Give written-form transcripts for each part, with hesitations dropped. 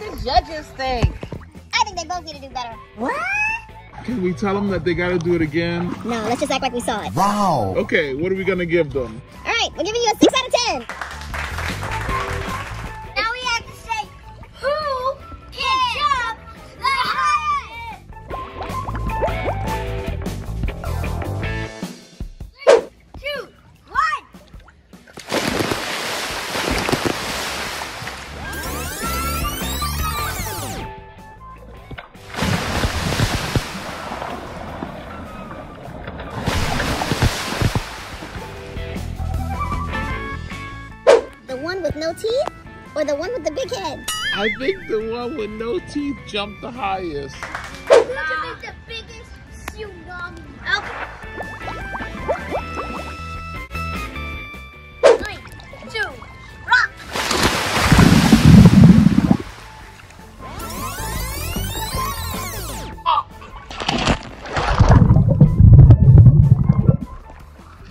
the judges think? I think they both need to do better. What? Can we tell them that they gotta do it again? No, let's just act like we saw it. Wow. Okay, what are we gonna give them? All right, we're giving you a 6 out of 10. Now we have to say who can jump the highest. 3, 2, 1. The one with no teeth or the one with the big head? I think the one with no teeth jumped the highest. Who should make the biggest tsunami? Okay. 3, 2, rock!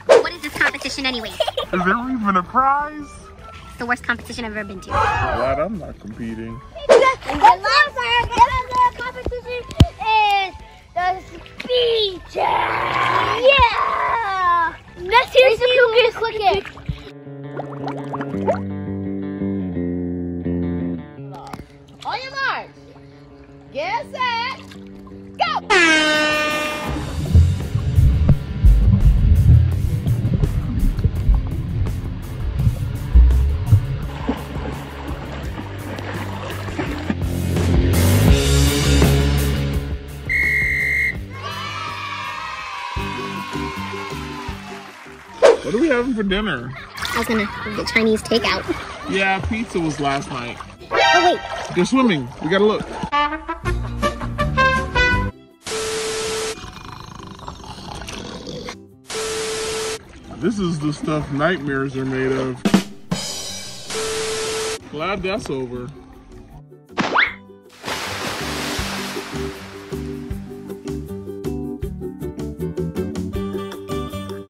What is this competition anyway? Is there even a prize? It's the worst competition I've ever been to. Glad I'm not competing. The last competition is the speech. Yeah! Let's hear some cookies. Click it. On your march. Get set. Go! What are we having for dinner? I was gonna get Chinese takeout. Yeah, pizza was last night. Oh wait, They're swimming. We gotta look. This is the stuff nightmares are made of. Glad that's over.